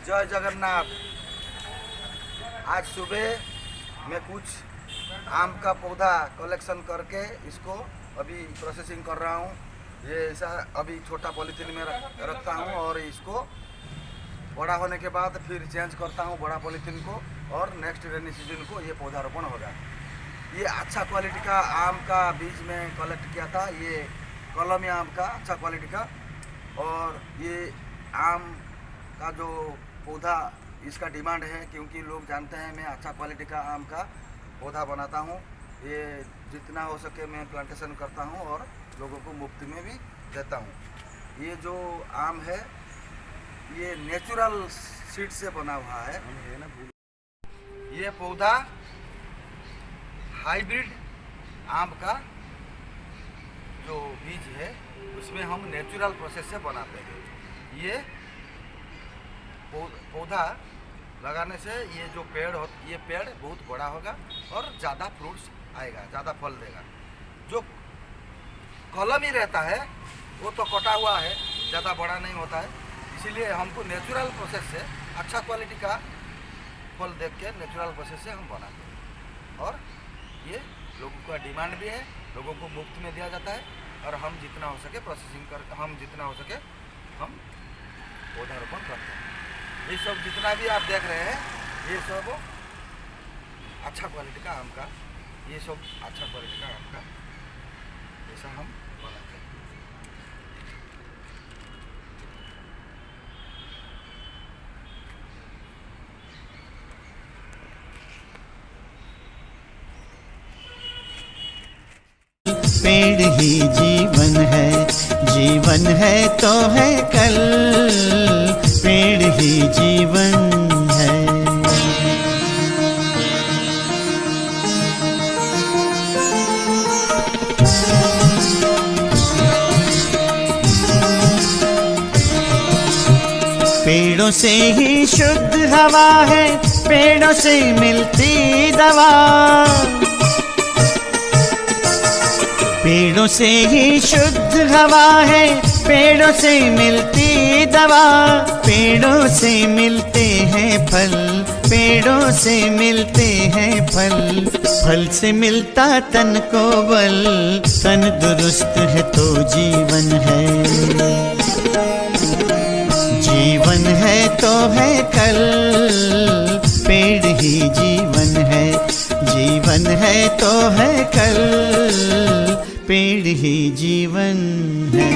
जय जगन्नाथ। आज सुबह मैं कुछ आम का पौधा कलेक्शन करके इसको अभी प्रोसेसिंग कर रहा हूँ। ये ऐसा अभी छोटा पॉलीथीन में रखता हूँ और इसको बड़ा होने के बाद फिर चेंज करता हूँ बड़ा पॉलीथीन को, और नेक्स्ट रेनी सीजन को ये पौधारोपण होगा। ये अच्छा क्वालिटी का आम का बीज में कलेक्ट किया था, ये कलमी आम का अच्छा क्वालिटी का। और ये आम का जो पौधा इसका डिमांड है, क्योंकि लोग जानते हैं मैं अच्छा क्वालिटी का आम का पौधा बनाता हूँ। ये जितना हो सके मैं प्लांटेशन करता हूँ और लोगों को मुफ्त में भी देता हूँ। ये जो आम है ये नेचुरल सीड से बना हुआ है। ये पौधा हाइब्रिड आम का जो बीज है उसमें हम नेचुरल प्रोसेस से बनाते हैं। ये पौधा लगाने से ये जो ये पेड़ बहुत बड़ा होगा और ज़्यादा फ्रूट्स आएगा, ज़्यादा फल देगा। जो कलमी रहता है वो तो कटा हुआ है, ज़्यादा बड़ा नहीं होता है, इसीलिए हमको नेचुरल प्रोसेस से अच्छा क्वालिटी का फल देख के नेचुरल प्रोसेस से हम बनाते हैं। और ये लोगों का डिमांड भी है, लोगों को मुफ्त में दिया जाता है। और हम जितना हो सके जितना हो सके हम पौधारोपण करते हैं। ये सब जितना भी आप देख रहे हैं ये सब अच्छा क्वालिटी का आम का, ये सब अच्छा क्वालिटी का आम का ऐसा हम बनाते हैं। पेड़ ही जीवन है तो है कल, पेड़ ही जीवन है। पेड़ों से ही शुद्ध हवा है, पेड़ों से मिलती दवा। पेड़ों से ही शुद्ध हवा है, पेड़ों से मिलती दवा। पेड़ों से मिलते हैं फल, पेड़ों से मिलते हैं फल। फल से मिलता तन को बल, तन दुरुस्त है तो जीवन है। जीवन है तो है कल, पेड़ ही जीवन है। जीवन है तो है कल, पेड़ ही जीवन है।